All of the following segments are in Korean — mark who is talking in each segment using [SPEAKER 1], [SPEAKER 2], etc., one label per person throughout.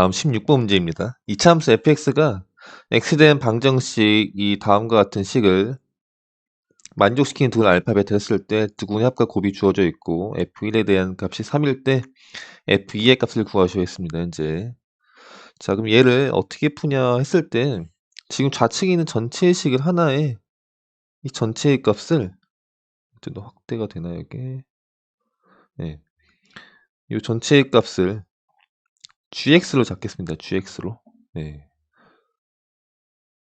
[SPEAKER 1] 다음 16번 문제입니다. 이차함수 fx가 x된 방정식 이 다음과 같은 식을 만족시키는 두 알파 베타 했을 때 두근의 합과 곱이 주어져 있고 f1에 대한 값이 3일 때 f2의 값을 구하시오 했습니다. 현재. 자, 그럼 얘를 어떻게 푸냐 했을 때 지금 좌측에 있는 전체의 식을 하나에 이 전체의 값을 좀 더 확대가 되나요, 이게? 네. 이 전체의 값을 gx로 잡겠습니다. gx로. 네.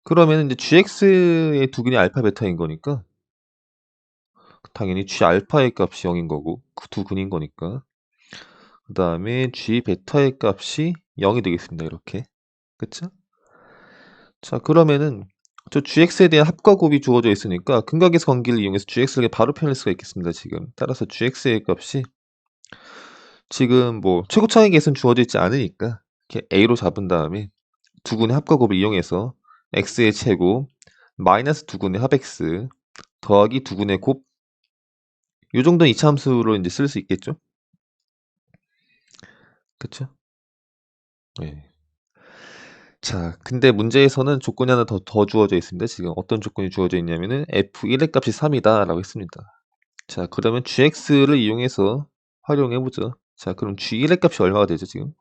[SPEAKER 1] 그러면 이제 gx의 두근이 알파 베타인 거니까 당연히 g 알파의 값이 0인 거고 그 두근인 거니까 그 다음에 g 베타의 값이 0이 되겠습니다. 이렇게. 그쵸? 자, 그러면은 저 gx에 대한 합과 곱이 주어져 있으니까 근각에서 관계를 이용해서 gx를 바로 표현할 수가 있겠습니다. 지금. 따라서 gx의 값이 지금 뭐 최고차의 계수는 주어져 있지 않으니까 이렇게 a로 잡은 다음에 두근의 합과 곱을 이용해서 x의 제곱 마이너스 두근의 합 x 더하기 두근의 곱 요 정도는 이차함수로 이제 쓸 수 있겠죠? 그쵸? 네. 자, 근데 문제에서는 조건이 하나 더 주어져 있습니다. 지금 어떤 조건이 주어져 있냐면은 f1의 값이 3이다 라고 했습니다. 자, 그러면 gx를 이용해서 활용해보죠. 자, 그럼 g1의 값이 얼마가 되죠, 지금?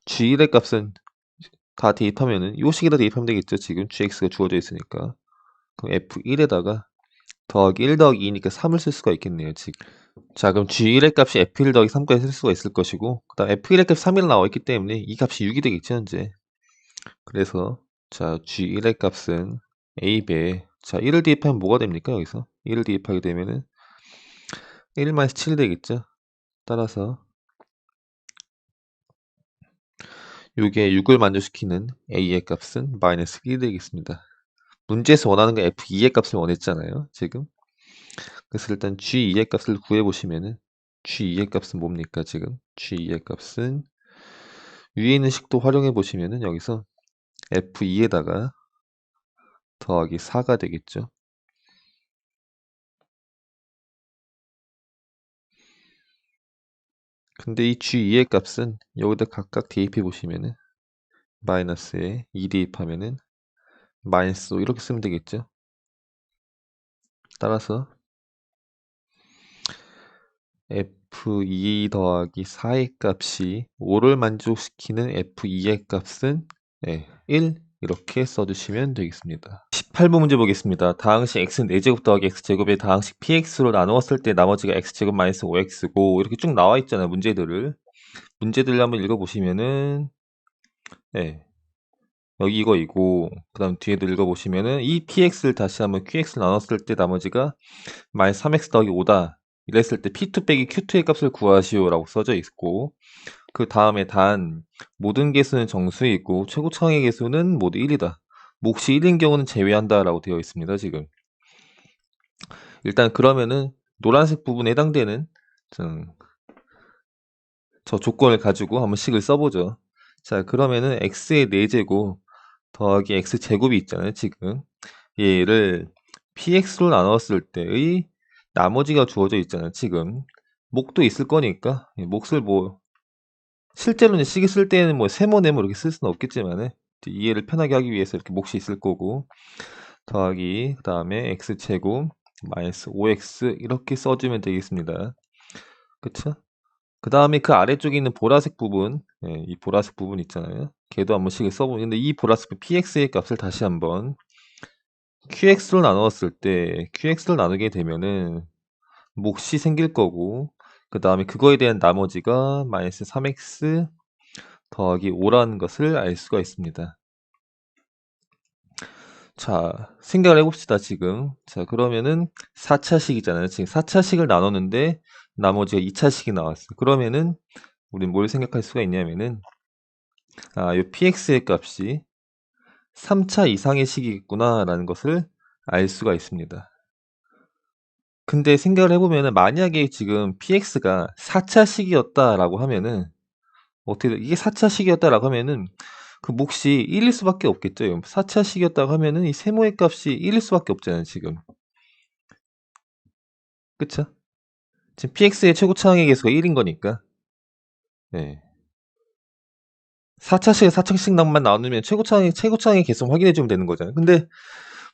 [SPEAKER 1] g1의 값은 다 대입하면은 요 식에다 대입하면 되겠죠, 지금 gx가 주어져 있으니까. 그럼 f1에다가 더하기 1 더하기 2니까 3을 쓸 수가 있겠네요, 지금. 자, 그럼 g1의 값이 f1 더하기 3까지 쓸 수가 있을 것이고 그 다음 f1의 값이 3이라 나와 있기 때문에 이 값이 6이 되겠죠, 현재. 그래서 자, g1의 값은 a배에 자, 1을 대입하면 뭐가 됩니까, 여기서? 1을 대입하게 되면은 1-7이 되겠죠. 따라서 요게 6을 만족시키는 a의 값은 마이너스 1이 되겠습니다. 문제에서 원하는 건 f2의 값을 원했잖아요, 지금. 그래서 일단 g2의 값을 구해보시면은 g2의 값은 뭡니까, 지금? g2의 값은 위에 있는 식도 활용해보시면은 여기서 f2에다가 더하기 4가 되겠죠. 근데 이 g2의 값은 여기다 각각 대입해보시면은 마이너스에 2 대입하면은 마이너스 5 이렇게 쓰면 되겠죠. 따라서 f2 더하기 4의 값이 5를 만족시키는 f2의 값은 1 이렇게 써주시면 되겠습니다. 18번 문제 보겠습니다. 다항식 x는 4제곱 더하기 x제곱의 다항식 px로 나누었을 때 나머지가 x제곱 마이너스 5x고 이렇게 쭉 나와 있잖아요. 문제들을 한번 읽어보시면은 여기 이거이고 그 다음 뒤에도 읽어보시면은 이 px를 다시 한번 qx를 나눴을 때 나머지가 마이너스 3x 더하기 5다 이랬을 때 p2 빼기 q2의 값을 구하시오 라고 써져 있고 그 다음에 단 모든 개수는 정수이고 최고차항의 개수는 모두 1이다. 몫이 1인 경우는 제외한다 라고 되어 있습니다. 지금 일단 그러면은 노란색 부분에 해당되는 저 조건을 가지고 한번 식을 써보죠. 자, 그러면은 x의 4제곱 더하기 x제곱이 있잖아요. 지금 얘를 px로 나눴을 때의 나머지가 주어져 있잖아요. 지금 몫도 있을 거니까 몫을 뭐 실제로는 식이 쓸 때는 뭐 세모 네모 이렇게 쓸 수는 없겠지만은 이해를 편하게 하기 위해서 이렇게 몫이 있을 거고 더하기 그 다음에 x제곱 마이너스 5x 이렇게 써주면 되겠습니다. 그쵸? 그 다음에 그 아래쪽에 있는 보라색 부분 이 보라색 부분 있잖아요. 걔도 한번 식을 써보는데 이 보라색 px의 값을 다시 한번 qx로 나누었을 때 qx를 나누게 되면은 몫이 생길 거고 그 다음에 그거에 대한 나머지가 마이너스 3x 더하기 5라는 것을 알 수가 있습니다. 자, 생각을 해봅시다, 지금. 자, 그러면은 4차식이잖아요. 지금 4차식을 나눴는데 나머지가 2차식이 나왔어요. 그러면은 우린 뭘 생각할 수가 있냐면은 이 px의 값이 3차 이상의 식이겠구나 라는 것을 알 수가 있습니다. 근데 생각을 해보면은 만약에 지금 px가 4차식이었다라고 하면은 이게 4차식이었다라고 하면은 그 몫이 1일 수밖에 없겠죠. 4차식이었다고 하면은 이 세모의 값이 1일 수밖에 없잖아요, 지금. 그쵸? 지금 px의 최고차항의 개수가 1인 거니까. 네. 4차식에 4차식만 나누면 최고차항의 개수만 확인해주면 되는 거잖아요. 근데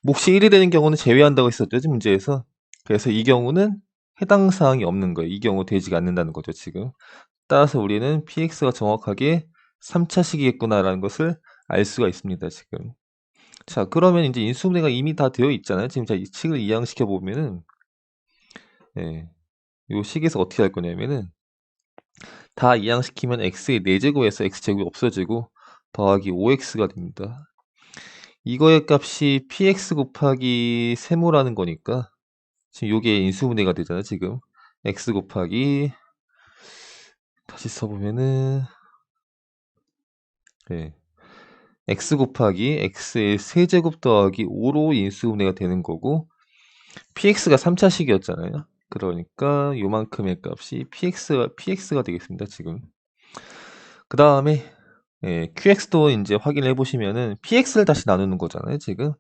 [SPEAKER 1] 몫이 1이 되는 경우는 제외한다고 했었죠, 문제에서. 그래서 이 경우는 해당 사항이 없는 거예요. 이 경우 되지가 않는다는 거죠, 지금. 따라서 우리는 px가 정확하게 3차식이겠구나라는 것을 알 수가 있습니다, 지금. 자, 그러면 이제 인수분해가 이미 다 되어 있잖아요. 지금 자, 이 식을 이항시켜 보면은, 예, 이 식에서 어떻게 할 거냐면은, 다 이항시키면 x의 4제곱에서 x제곱이 없어지고, 더하기 5x가 됩니다. 이거의 값이 px 곱하기 세모라는 거니까, 지금 요게 인수분해가 되잖아요, 지금. x 곱하기, 다시 써보면은, 예, x 곱하기 x의 세제곱 더하기 5로 인수분해가 되는 거고, px가 3차식이었잖아요. 그러니까 요만큼의 값이 px가 되겠습니다, 지금. 그 다음에 qx도 이제 확인해 보시면은 px를 다시 나누는 거잖아요, 지금.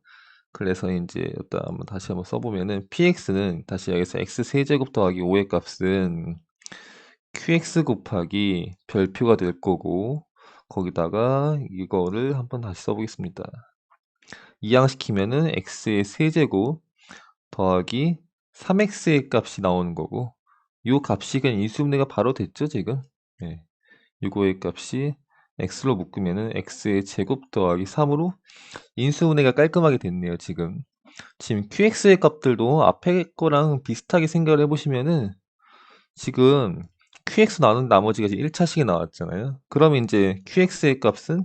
[SPEAKER 1] 그래서 이제 일단 한번 다시 한번 써보면은 px는 다시 여기서 x 세제곱 더하기 5의 값은 qx 곱하기 별표가 될 거고, 거기다가 이거를 한번 다시 써보겠습니다. 이항시키면은 x의 세제곱 더하기 3x의 값이 나오는 거고, 요 값이 그냥 인수분해가 바로 됐죠, 지금. 네. 이거의 값이 x로 묶으면은 x의 제곱 더하기 3으로 인수분해가 깔끔하게 됐네요, 지금. 지금 qx의 값들도 앞에 거랑 비슷하게 생각을 해보시면은 지금 qx 나눈 나머지가 이제 1차식이 나왔잖아요. 그러면 이제 qx의 값은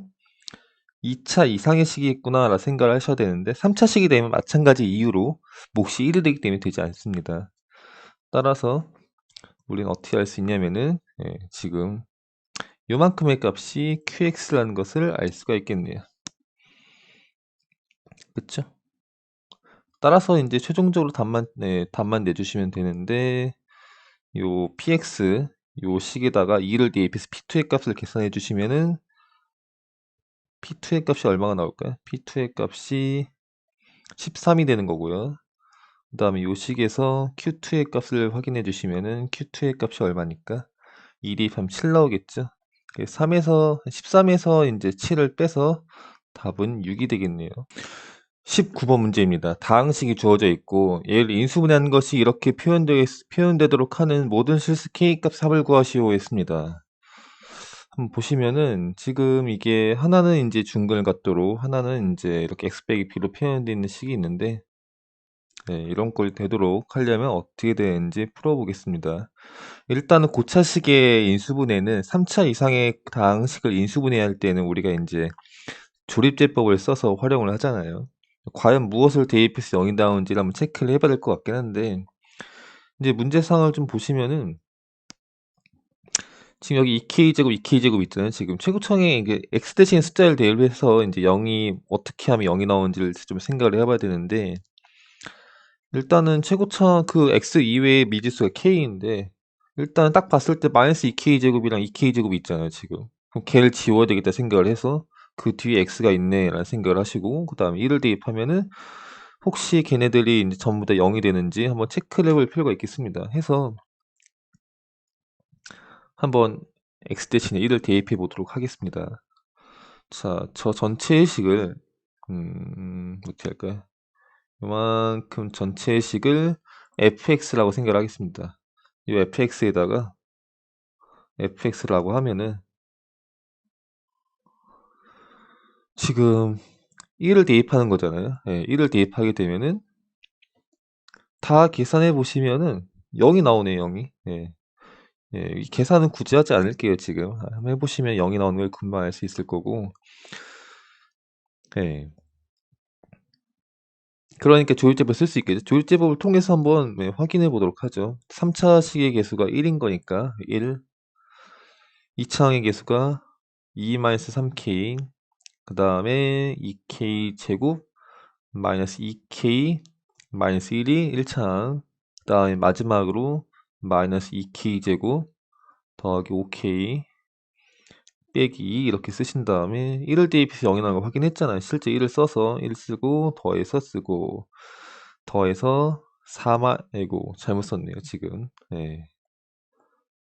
[SPEAKER 1] 2차 이상의 식이겠구나 라 생각을 하셔야 되는데 3차식이 되면 마찬가지 이유로 몫이 1이 되기 때문에 되지 않습니다. 따라서 우리는 어떻게 할 수 있냐면은 지금 요만큼의 값이 qx라는 것을 알 수가 있겠네요. 그쵸? 따라서 이제 최종적으로 답만 내주시면 되는데 요 px 요 식에다가 2를 대입해서 p2의 값을 계산해 주시면은 p2의 값이 얼마가 나올까요? p2의 값이 13이 되는 거고요. 그 다음에 요 식에서 q2의 값을 확인해 주시면은 q2의 값이 얼마니까 2 대입하면 7 나오겠죠. 13에서 이제 7을 빼서 답은 6이 되겠네요. 19번 문제입니다. 다항식이 주어져 있고 얘를 인수분해하는 것이 이렇게 표현되도록 하는 모든 실수 k값 합을 구하시오 했습니다. 한번 보시면은 지금 이게 하나는 이제 중근을 갖도록 하나는 이제 이렇게 x 빼기 b로 표현되어 있는 식이 있는데 이런 걸 되도록 하려면 어떻게 되는지 풀어보겠습니다. 일단은 고차식의 인수분해는 3차 이상의 다항식을 인수분해할 때는 우리가 이제 조립제법을 써서 활용을 하잖아요. 과연 무엇을 대입해서 0이 나오는지를 한번 체크를 해봐야 될 것 같긴 한데 이제 문제상을 좀 보시면은 지금 여기 2k제곱, 2k제곱 있잖아요. 지금 최고청에 이게 x 대신 숫자를 대입해서 이제 0이 어떻게 하면 0이 나오는지를 좀 생각을 해봐야 되는데 일단은 최고차 그 x 이외의 미지수가 k인데 일단 딱 봤을 때 마이너스 2k제곱이랑 2k제곱이 있잖아요, 지금. 그럼 걔를 지워야 되겠다 생각을 해서 그 뒤에 x가 있네 라는 생각을 하시고 그 다음에 1을 대입하면은 혹시 걔네들이 이제 전부 다 0이 되는지 한번 체크를 해볼 필요가 있겠습니다. 해서 한번 x 대신에 1을 대입해 보도록 하겠습니다. 자, 저 전체의 식을 어떻게 할까요? 이만큼 전체의 식을 fx라고 생각을 하겠습니다. 이 fx에다가 fx라고 하면은 지금 1을 대입하는 거잖아요. 1을 대입하게 되면은 다 계산해 보시면은 0이 나오네요, 0이. 이 계산은 굳이 하지 않을게요, 지금. 한번 해보시면 0이 나오는 걸 금방 알 수 있을 거고. 예. 그러니까 조율제법 쓸 수 있겠죠. 조율제법을 통해서 한번 확인해 보도록 하죠. 3차식의 개수가 1인 거니까 1, 2차항의 개수가 2-3k, 그 다음에 2k 제곱 마이너스 2k 마이너스 1이 1차항, 그 다음에 마지막으로 마이너스 2k 제곱 더하기 5k 빼기 2 이렇게 쓰신 다음에 1을 대입해서 0이 나오는 거 확인했잖아요. 실제 1을 써서 1 쓰고 더해서 쓰고 더해서 4만 아이고 잘못 썼네요 지금.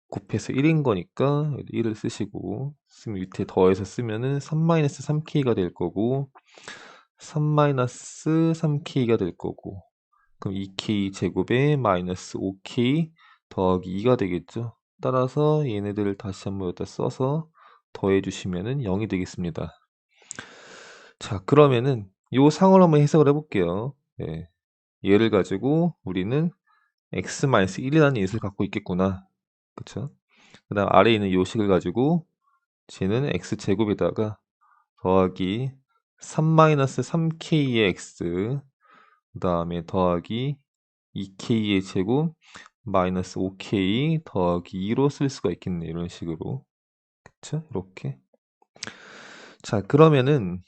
[SPEAKER 1] 곱해서 1인 거니까 1을 쓰시고, 쓰면 밑에 더해서 쓰면은 3-3k가 될 거고, 3-3k가 될 거고, 그럼 2k 제곱에 마이너스 5k 더하기 2가 되겠죠. 따라서 얘네들을 다시 한번 여기다 써서 더해 주시면은 0이 되겠습니다. 자, 그러면은 요 상을 한번 해석을 해볼게요. 예. 얘를 가지고 우리는 x-1이라는 인수를 갖고 있겠구나. 그쵸? 그 다음 아래에 있는 요 식을 가지고 쟤는 x제곱에다가 더하기 3-3k의 x, 그 다음에 더하기 2k의 제곱 마이너스 5k 더하기 2로 쓸 수가 있겠네. 이런 식으로. 그쵸? 이렇게. 자, 그러면은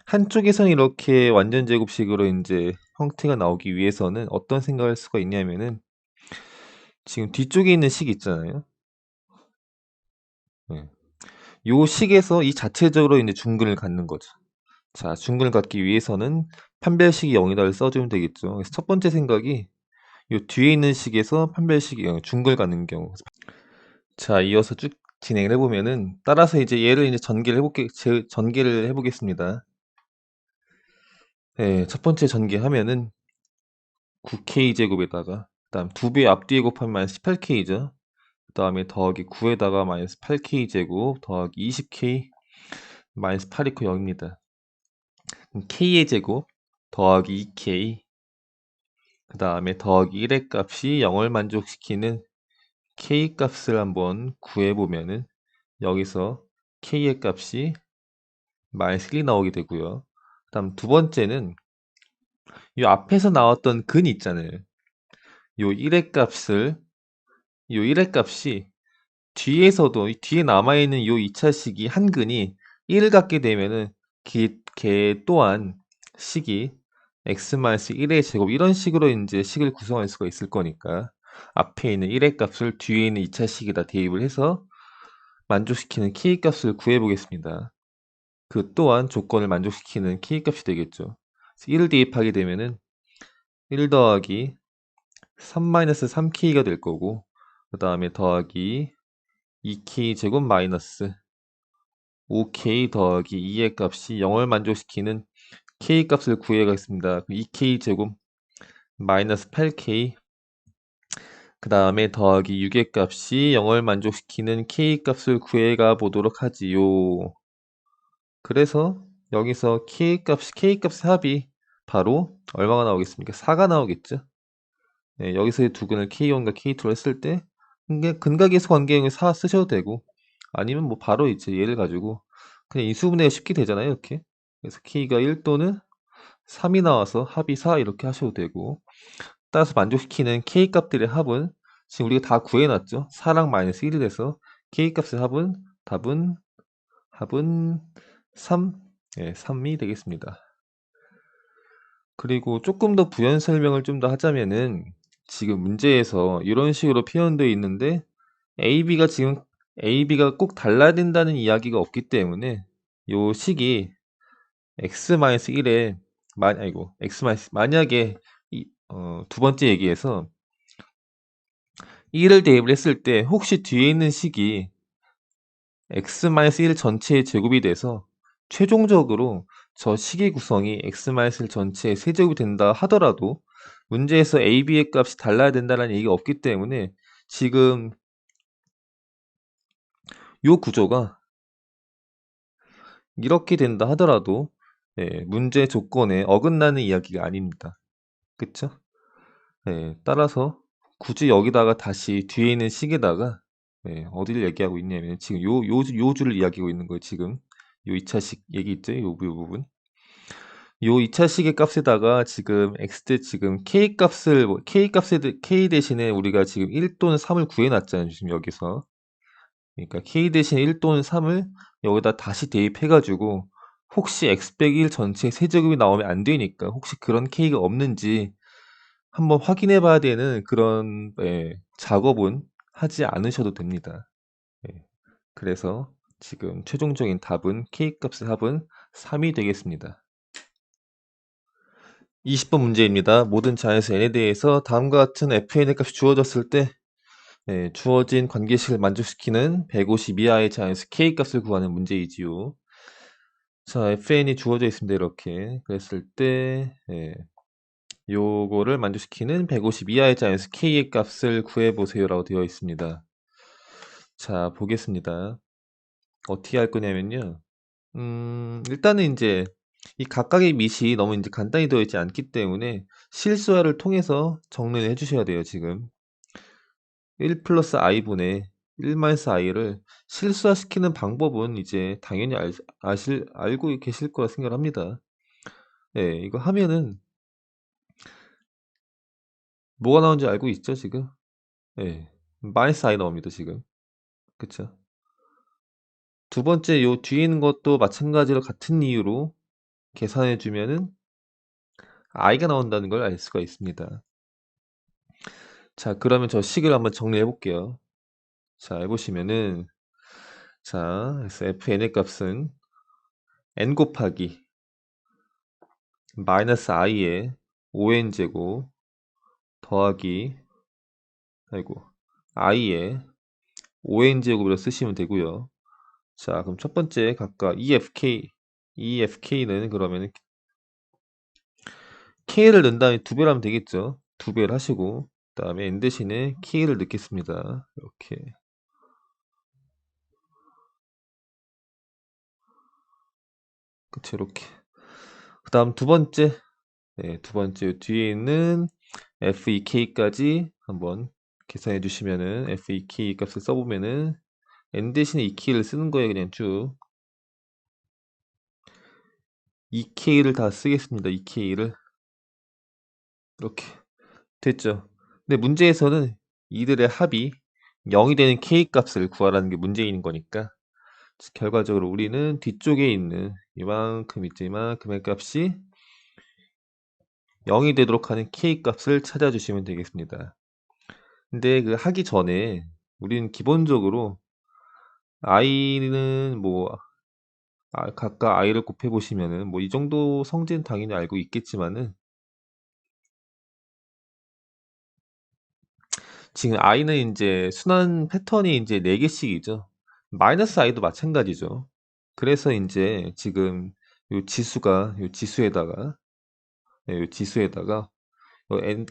[SPEAKER 1] 한쪽에서는 이렇게 완전 제곱식으로 이제 형태가 나오기 위해서는 어떤 생각을 할 수가 있냐면은 지금 뒤쪽에 있는 식 있잖아요. 네. 요 식에서 이 자체적으로 이제 중근을 갖는 거죠. 자, 중근을 갖기 위해서는 판별식이 0이다를 써주면 되겠죠. 그래서 첫 번째 생각이 요 뒤에 있는 식에서 판별식이 0, 중근을 갖는 경우. 자, 이어서 쭉 진행을 해보면은 따라서 이제 얘를 이제 전개를 해보겠습니다. 네, 첫 번째 전개하면은 9k 제곱에다가 그다음 2배 앞뒤에 곱하면 마이너스 18k죠. 그 다음에 더하기 9에다가 마이너스 8k 제곱 더하기 20k 마이너스 8 이코 0입니다. k의 제곱 더하기 2k 그 다음에 더하기 1의 값이 0을 만족시키는 k 값을 한번 구해보면은 여기서 k의 값이 마이너스 1이 나오게 되고요. 그 다음 두 번째는 이 앞에서 나왔던 근 있잖아요. 요 1의 값을 요 1의 값이 뒤에서도 뒤에 남아있는 요 2차식이 한 근이 1을 갖게 되면은 걔 또한 식이 x-1의 제곱 이런 식으로 이제 식을 구성할 수가 있을 거니까 앞에 있는 1의 값을 뒤에 있는 2차식에다 대입을 해서 만족시키는 k 값을 구해 보겠습니다. 그 또한 조건을 만족시키는 k 값이 되겠죠. 1을 대입하게 되면은 1 더하기 3-3k가 될 거고 그 다음에 더하기 2k 제곱 마이너스 5k 더하기 2의 값이 0을 만족시키는 k 값을 구해가겠습니다. 2k 제곱 마이너스 8k 그 다음에 더하기 6의 값이 0을 만족시키는 k 값을 구해가 보도록 하지요. 그래서 여기서 k 값의 합이 바로 얼마가 나오겠습니까? 4가 나오겠죠. 네, 여기서의 두 근을 k1과 k2로 했을 때 근각에서 관계형을 4 쓰셔도 되고 아니면 뭐 바로 이제 얘를 가지고 그냥 인수분해가 쉽게 되잖아요. 이렇게. 그래서 k가 1 또는 3이 나와서 합이 4 이렇게 하셔도 되고 따라서 만족시키는 k 값들의 합은 지금 우리가 다 구해놨죠. 4랑 마이너스 1이 돼서 k 값의 합은 3, 예, 3이 되겠습니다. 그리고 조금 더 부연 설명을 좀 더 하자면은 지금 문제에서 이런 식으로 표현되어 있는데 AB가 꼭 달라야 된다는 이야기가 없기 때문에 요 식이 x-1에 만약에 두 번째 얘기에서 1을 대입을 했을 때 혹시 뒤에 있는 식이 x-1 전체의 제곱이 돼서 최종적으로 저 식의 구성이 x-1 전체의 세제곱이 된다 하더라도 문제에서 a, b의 값이 달라야 된다는 얘기가 없기 때문에 지금 요 구조가 이렇게 된다 하더라도 예, 문제 조건에 어긋나는 이야기가 아닙니다. 그쵸? 예, 따라서 굳이 여기다가 다시 뒤에 있는 식에다가 예, 어디를 얘기하고 있냐면 지금 요 줄을 이야기하고 있는 거예요. 지금 요 2차식 얘기 있죠? 요 부분. 요 2차식의 값에다가 지금 x 지금 k 값을 k 대신에 우리가 지금 1 또는 3을 구해 놨잖아요. 지금 여기서. 그러니까 k 대신에 1 또는 3을 여기다 다시 대입해 가지고 혹시 x 빼기 1 전체 세제곱이 나오면 안 되니까 혹시 그런 k가 없는지 한번 확인해 봐야 되는 그런 예, 작업은 하지 않으셔도 됩니다. 예, 그래서 지금 최종적인 답은 k 값의 합은 3이 되겠습니다. 20번 문제입니다. 모든 자연수 n에 대해서 다음과 같은 fn의 값이 주어졌을 때 주어진 관계식을 만족시키는 150 이하의 자연수 K값을 구하는 문제이지요. 자, FN이 주어져 있습니다. 이렇게. 그랬을 때, 요거를 만족시키는 150 이하의 자연수 K의 값을 구해보세요. 라고 되어 있습니다. 자, 보겠습니다. 어떻게 할 거냐면요. 일단은 이제 이 각각의 밑이 너무 이제 간단히 되어 있지 않기 때문에 실수화를 통해서 정리를 해주셔야 돼요. 지금 1 플러스 i분의 1 마이너스 i를 실수화시키는 방법은 이제 당연히 알고 계실 거라 생각을 합니다. 이거 하면은 뭐가 나오는지 알고 있죠, 지금? 마이너스 i 나옵니다, 지금. 그쵸? 두 번째 요 뒤에 있는 것도 마찬가지로 같은 이유로 계산해 주면은 i가 나온다는 걸 알 수가 있습니다. 자, 그러면 저 식을 한번 정리해 볼게요. 자, 해보시면은, 자, 그래서 fn의 값은 n 곱하기 마이너스 i의 5n제곱 더하기, 아이고, i의 5n제곱으로 쓰시면 되고요. 자, 그럼 첫 번째 각각 EFK는 그러면 K를 넣은 다음에 2배를 하면 되겠죠. 2배를 하시고, 그 다음에 N 대신에 K를 넣겠습니다. 이렇게. 그쵸, 이렇게. 그 다음 두 번째, 두 번째 뒤에 있는 FEK까지 한번 계산해 주시면은 FEK 값을 써보면은 N 대신에 EK를 쓰는 거예요. 그냥 쭉. EK를 다 쓰겠습니다. EK를. 이렇게. 됐죠. 근데 문제에서는 이들의 합이 0이 되는 K 값을 구하라는 게 문제인 거니까 결과적으로 우리는 뒤쪽에 있는 이만큼 있죠. 이만큼의 값이 0이 되도록 하는 K 값을 찾아주시면 되겠습니다. 근데 그 하기 전에 우리는 기본적으로 i는 뭐 각각 i를 곱해 보시면은 뭐 이 정도 성질은 당연히 알고 있겠지만은 지금 i는 이제 순환 패턴이 이제 4개씩이죠. 마이너스 i도 마찬가지죠. 그래서 이제 지금 요 지수에다가 요 지수에다가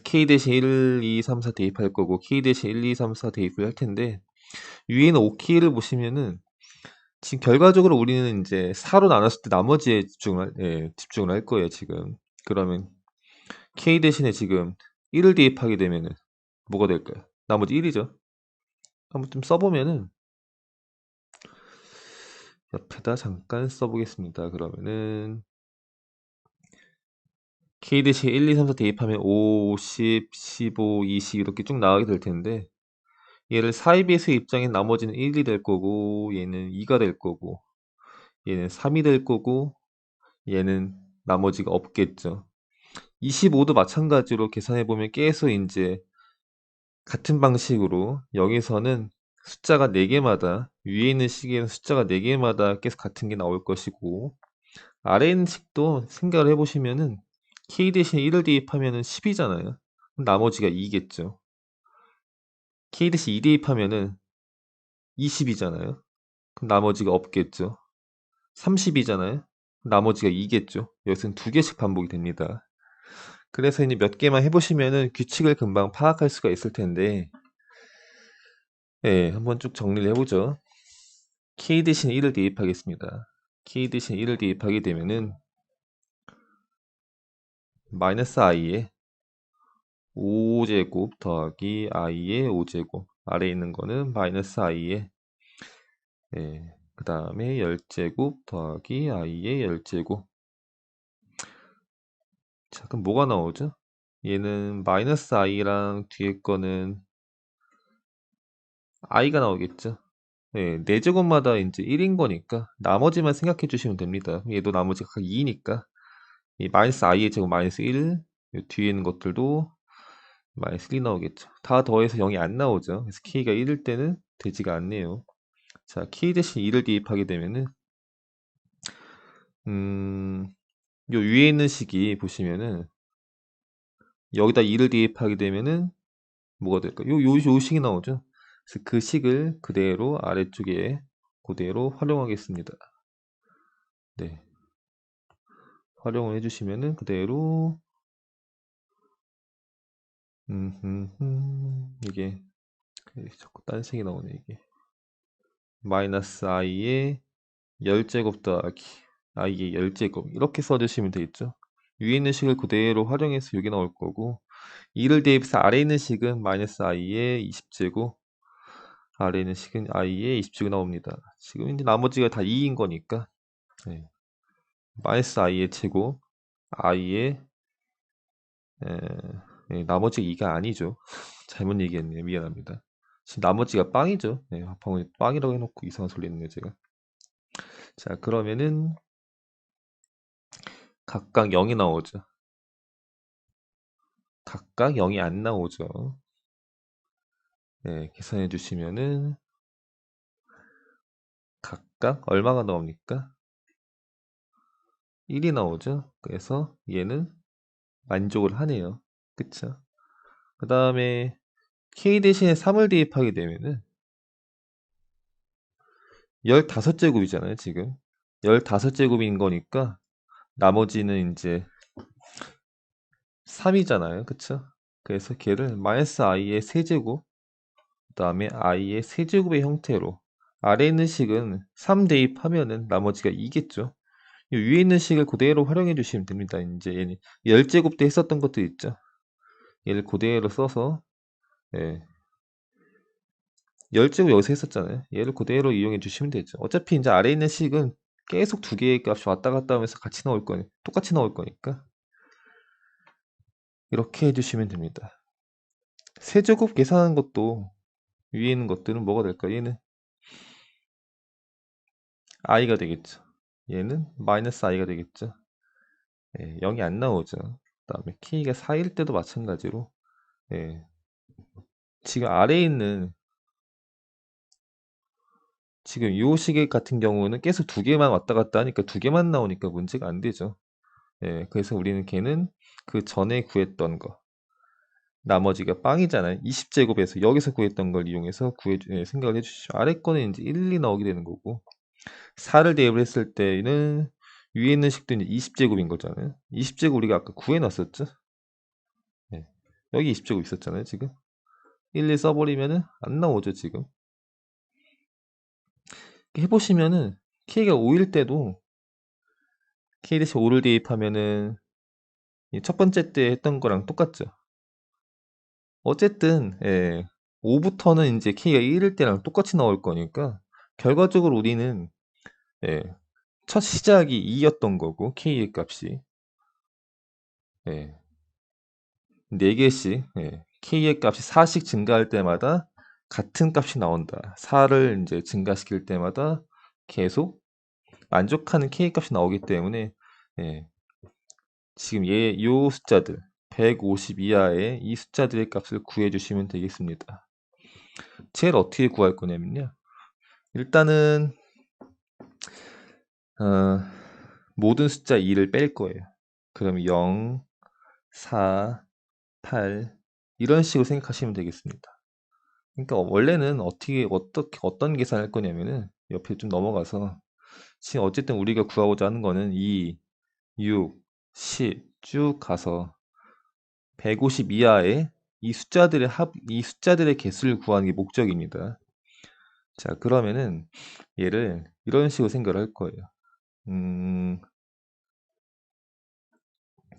[SPEAKER 1] k 대신 1, 2, 3, 4 대입할 거고 k 대신 1, 2, 3, 4 대입을 할 텐데 위에는 OK를 보시면은 지금 결과적으로 우리는 이제 4로 나눴을 때 나머지에 집중을 할 거예요, 지금. 그러면 K 대신에 지금 1을 대입하게 되면은 뭐가 될까요? 나머지 1이죠. 한번 좀 써보면은 옆에다 잠깐 써보겠습니다. 그러면은 K 대신 1, 2, 3, 4 대입하면 5, 10, 15, 20 이렇게 쭉 나가게 될 텐데 얘를 4입에서의 입장엔 나머지는 1이 될 거고 얘는 2가 될 거고 얘는 3이 될 거고 얘는 나머지가 없겠죠. 25도 마찬가지로 계산해보면 계속 이제 같은 방식으로 여기서는 숫자가 4개마다 위에 있는 식에는 숫자가 4개마다 계속 같은 게 나올 것이고 아래에 있는 식도 생각을 해보시면은 k 대신에 1을 대입하면은 10이잖아요. 나머지가 2겠죠. k 대신 2 대입하면은 20이잖아요. 그럼 나머지가 없겠죠. 30이잖아요. 나머지가 2겠죠. 여기서는 2개씩 반복이 됩니다. 그래서 이제 몇 개만 해보시면은 규칙을 금방 파악할 수가 있을 텐데, 한번 쭉 정리를 해보죠. k 대신 1을 대입하겠습니다. k 대신 1을 대입하게 되면은 마이너스 i의 5제곱 더하기 i의 5제곱 아래에 있는 거는 마이너스 i의 그 다음에 10제곱 더하기 i의 10제곱. 자, 그럼 뭐가 나오죠? 얘는 마이너스 i랑 뒤에 거는 i가 나오겠죠. 4제곱마다 이제 1인 거니까 나머지만 생각해 주시면 됩니다. 얘도 나머지가 각 2니까 이 마이너스 i의 제곱 마이너스 1, 뒤에 있는 것들도 마이너스 1이 나오겠죠. 다 더해서 0이 안 나오죠. 그래서 k가 1일 때는 되지가 않네요. 자, k 대신 2를 대입하게 되면은 요 위에 있는 식이 보시면은 여기다 2를 대입하게 되면은 뭐가 될까? 요 식이 나오죠. 그래서 그 식을 그대로 아래쪽에 그대로 활용하겠습니다. 네. 활용을 해주시면은 그대로 이게 자꾸 딴 색이 나오네 이게. 마이너스 i의 10제곱 더하기 i의 10제곱 이렇게 써주시면 되겠죠. 위에 있는 식을 그대로 활용해서 여기 나올 거고, 이를 대입해서 아래에 있는 식은 마이너스 i의 20제곱, 아래에 있는 식은 i의 20제곱 나옵니다. 지금 이제 나머지가 다 2인 거니까, 네. 마이너스 i의 제곱, i의 나머지가 2가 아니죠. 잘못 얘기했네요. 미안합니다. 지금 나머지가 빵이죠. 네, 방금 빵이라고 해놓고 이상한 소리 했네요, 제가. 자, 그러면은 각각 0이 나오죠. 각각 0이 안 나오죠. 네, 계산해 주시면은 각각 얼마가 나옵니까? 1이 나오죠. 그래서 얘는 만족을 하네요. 그쵸? 그 다음에 k 대신에 3을 대입하게 되면은 15제곱이잖아요, 지금. 15제곱인 거니까 나머지는 이제 3이잖아요. 그쵸? 그래서 걔를 마이너스 i의 세제곱, 그 다음에 i의 세제곱의 형태로, 아래 있는 식은 3 대입하면은 나머지가 2겠죠. 위에 있는 식을 그대로 활용해 주시면 됩니다. 이제 얘는 10제곱 때 했었던 것도 있죠. 얘를 그대로 써서, 예. 10제곱 여기서 했었잖아요. 얘를 그대로 이용해 주시면 되죠. 어차피 이제 아래 있는 식은 계속 두 개의 값이 왔다 갔다 하면서 같이 나올 거니까, 똑같이 나올 거니까 이렇게 해주시면 됩니다. 세제곱 계산하는 것도 위에 있는 것들은 뭐가 될까? 얘는 i가 되겠죠. 얘는 마이너스 i가 되겠죠. 예, 0이 안 나오죠. 그 다음에 k가 4일 때도 마찬가지로, 예, 지금 아래에 있는 지금 이 시계 같은 경우는 계속 두 개만 왔다 갔다 하니까 두 개만 나오니까 문제가 안 되죠. 예, 그래서 우리는 걔는 그 전에 구했던 거, 나머지가 빵이잖아요. 20제곱에서 여기서 구했던 걸 이용해서 생각을 해주시죠. 아래 거는 이제 1, 2 나오게 되는 거고, 4를 대입을 했을 때는 위에 있는 식도 이제 20제곱인 거잖아요. 20제곱 우리가 아까 구해놨었죠. 예, 여기 20제곱 있었잖아요, 지금. 1, 2 써버리면은 안 나오죠, 지금. 해보시면은 k가 5일 때도 k 대신 5를 대입하면은 첫 번째 때 했던 거랑 똑같죠. 어쨌든 5부터는 이제 k가 1일 때랑 똑같이 나올 거니까 결과적으로 우리는 예, 첫 시작이 2였던 거고 k의 값이 4개씩 k의 값이 4씩 증가할 때마다 같은 값이 나온다. 4를 이제 증가시킬 때마다 계속 만족하는 k 값이 나오기 때문에 예, 지금 요 숫자들 150 이하의 이 숫자들의 값을 구해 주시면 되겠습니다. 제일 어떻게 구할 거냐면요. 일단은 모든 숫자 2를 뺄 거예요. 그럼 0, 4, 8 이런 식으로 생각하시면 되겠습니다. 그러니까 원래는 어떤 계산할 거냐면은 옆에 좀 넘어가서 지금 어쨌든 우리가 구하고자 하는 거는 2, 6, 10 쭉 가서 150 이하의 이 숫자들의 개수를 구하는 게 목적입니다. 자, 그러면은 얘를 이런 식으로 생각을 할 거예요.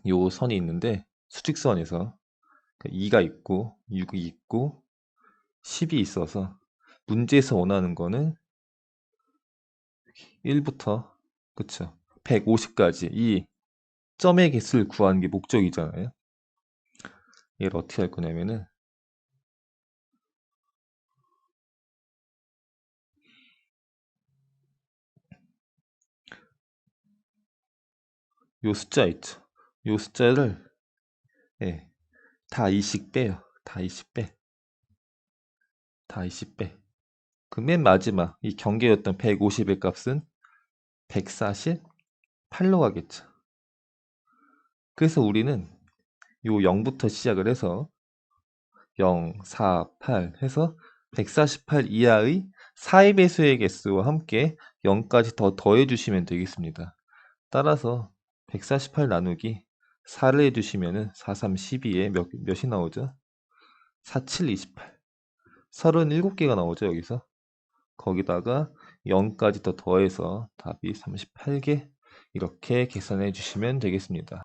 [SPEAKER 1] 요 선이 있는데 수직선에서 2가 있고 6이 있고 10이 있어서 문제에서 원하는 거는 1부터 그쵸 150까지 이 점의 개수를 구하는 게 목적이잖아요. 얘를 어떻게 할 거냐면은 요 숫자 있죠. 요 숫자를 다 2씩 빼요. 다 20 빼. 다 20 빼. 그 맨 마지막 이 경계였던 150의 값은 148로 가겠죠. 그래서 우리는 요 0부터 시작을 해서 0, 4, 8 해서 148 이하의 4의 배수의 개수와 함께 0까지 더 더해주시면 되겠습니다. 따라서 148 나누기 4를 해주시면 4, 3, 12에 몇이 나오죠? 4, 7, 28. 37개가 나오죠, 여기서. 거기다가 0까지 더 더해서 답이 38개 이렇게 계산해 주시면 되겠습니다.